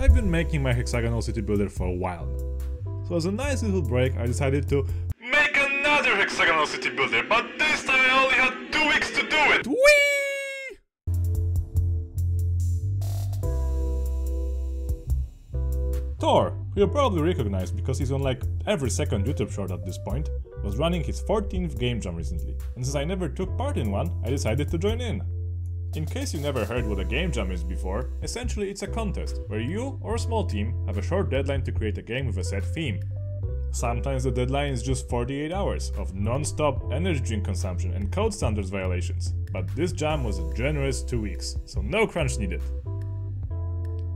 I've been making my hexagonal city builder for a while now. So as a nice little break, I decided to make another hexagonal city builder, but this time I only had 2 weeks to do it! Whee! Thor, who you'll probably recognize because he's on like every second YouTube short at this point, was running his 14th game jam recently, and since I never took part in one, I decided to join in. In case you never heard what a game jam is before, essentially it's a contest where you or a small team have a short deadline to create a game with a set theme. Sometimes the deadline is just 48 hours of non-stop energy drink consumption and code standards violations, but this jam was a generous 2 weeks, so no crunch needed.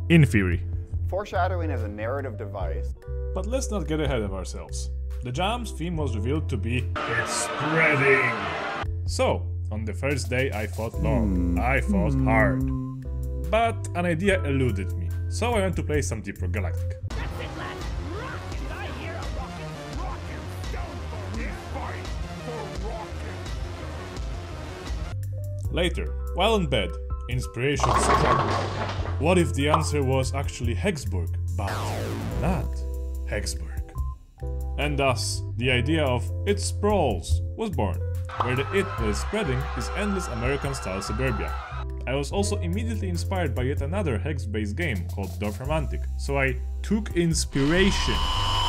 In theory. Foreshadowing is a narrative device. But let's not get ahead of ourselves. The jam's theme was revealed to be "It's spreading!" So, on the first day I fought long, I fought hard. But an idea eluded me, so I went to play some Deep Rock Galactic. That's it, lad. Rocket! I hear a rocket! Stone, we fight for rocket! Later, while in bed, inspiration struck me. What if the answer was actually Hexburg, but not Hexburg? And thus, the idea of "It Sprawls" was born, where the "it" that is spreading is endless American-style suburbia. I was also immediately inspired by yet another hex-based game called Dorf Romantic, so I took inspiration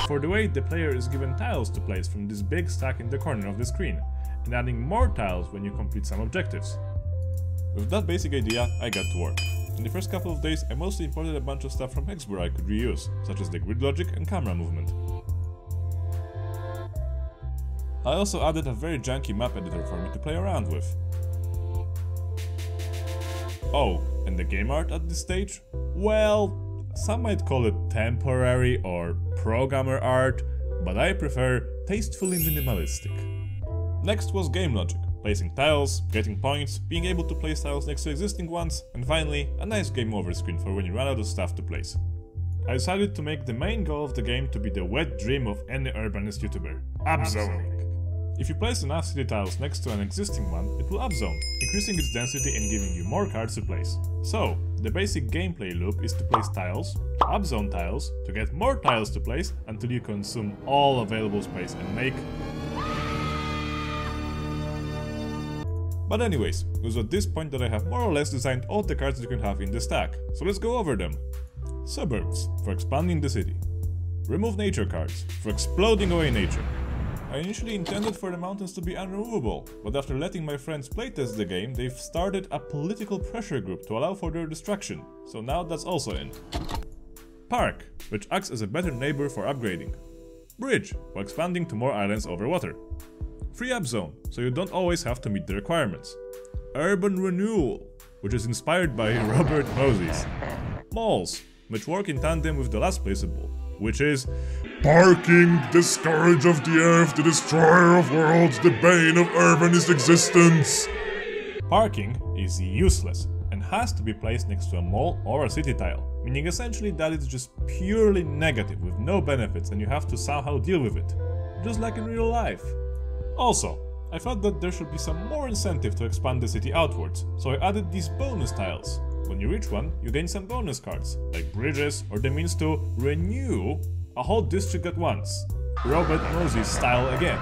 for the way the player is given tiles to place from this big stack in the corner of the screen, and adding more tiles when you complete some objectives. With that basic idea, I got to work. In the first couple of days, I mostly imported a bunch of stuff from Hexburg I could reuse, such as the grid logic and camera movement. I also added a very janky map editor for me to play around with. Oh, and the game art at this stage? Well, some might call it temporary or programmer art, but I prefer tastefully minimalistic. Next was game logic, placing tiles, getting points, being able to place tiles next to existing ones, and finally, a nice game over screen for when you run out of stuff to place. I decided to make the main goal of the game to be the wet dream of any urbanist YouTuber, upzoning. If you place enough city tiles next to an existing one, it will upzone, increasing its density and giving you more cards to place. So, the basic gameplay loop is to place tiles, to upzone tiles, to get more tiles to place until you consume all available space and make... But anyways, it was at this point that I have more or less designed all the cards you can have in the stack, so let's go over them. Suburbs, for expanding the city. Remove nature cards, for exploding away nature. I initially intended for the mountains to be unremovable, but after letting my friends playtest the game, they've started a political pressure group to allow for their destruction, so now that's also in. Park, which acts as a better neighbor for upgrading. Bridge, for expanding to more islands over water. Free up zone, so you don't always have to meet the requirements. Urban renewal, which is inspired by Robert Moses. Malls, which work in tandem with the last placeable, which is parking, the scourge of the earth, the destroyer of worlds, the bane of urbanist existence. Parking is useless and has to be placed next to a mall or a city tile, meaning essentially that it's just purely negative with no benefits and you have to somehow deal with it, just like in real life. Also, I felt that there should be some more incentive to expand the city outwards, so I added these bonus tiles. When you reach one, you gain some bonus cards, like bridges or the means to renew a whole district at once. Robert Moses style again.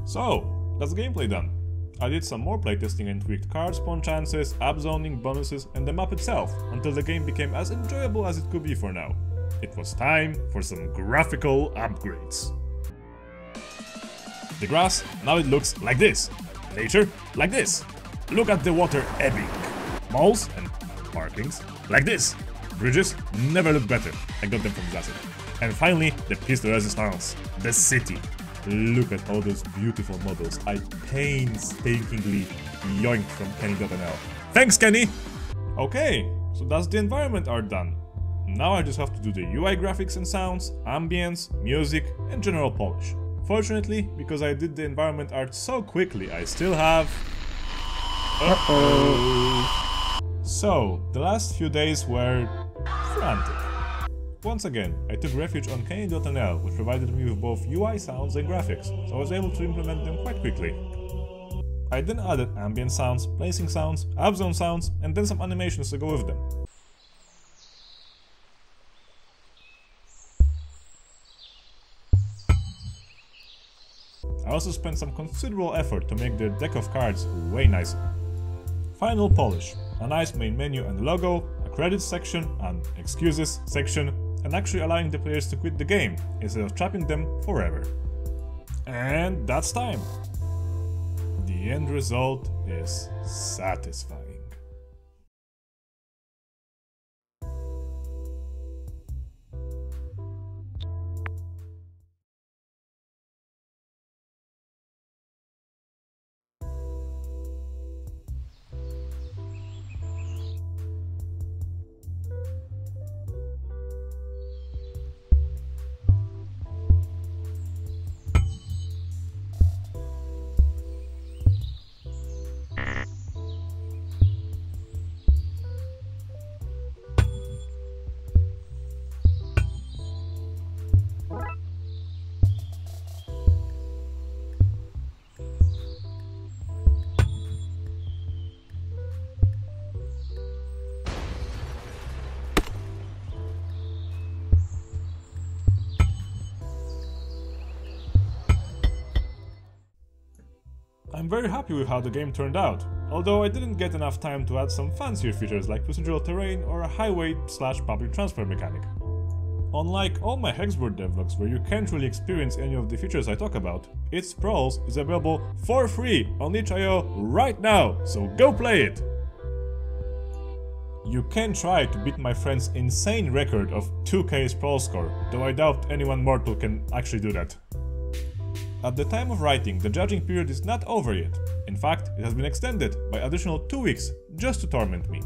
So, that's gameplay done. I did some more playtesting and tweaked card spawn chances, upzoning, bonuses, and the map itself, until the game became as enjoyable as it could be for now. It was time for some graphical upgrades. The grass, now it looks like this. Nature, like this. Look at the water ebbing. Malls and parkings, like this. Bridges never look better. I got them from Zazzle. And finally, the piece de resistance, the city. Look at all those beautiful models I painstakingly yoinked from Kenny.nl. Thanks, Kenny! Okay, so that's the environment art done. Now I just have to do the UI graphics and sounds, ambience, music, and general polish. Fortunately, because I did the environment art so quickly, I still have... So, the last few days were frantic. Once again, I took refuge on Kenny.nl, which provided me with both UI sounds and graphics, so I was able to implement them quite quickly. I then added ambient sounds, placing sounds, upzone sounds, and then some animations to go with them. I also spent some considerable effort to make their deck of cards way nicer. Final polish, a nice main menu and logo, a credits section, an excuses section, and actually allowing the players to quit the game instead of trapping them forever. And that's time! The end result is satisfying. I'm very happy with how the game turned out, although I didn't get enough time to add some fancier features like procedural terrain or a highway/public transport mechanic. Unlike all my Hexburg devlogs where you can't really experience any of the features I talk about, its Sprawls is available for free on itch.io right now, so go play it! You can try to beat my friend's insane record of 2k Sprawl score, though I doubt anyone mortal can actually do that. At the time of writing, the judging period is not over yet. In fact, it has been extended by additional 2 weeks just to torment me.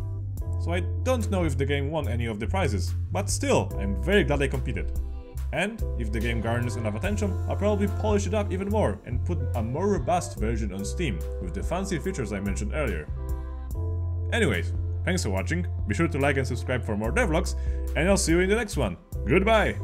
So I don't know if the game won any of the prizes, but still, I'm very glad I competed. And if the game garners enough attention, I'll probably polish it up even more and put a more robust version on Steam with the fancy features I mentioned earlier. Anyways, thanks for watching, be sure to like and subscribe for more devlogs, and I'll see you in the next one. Goodbye!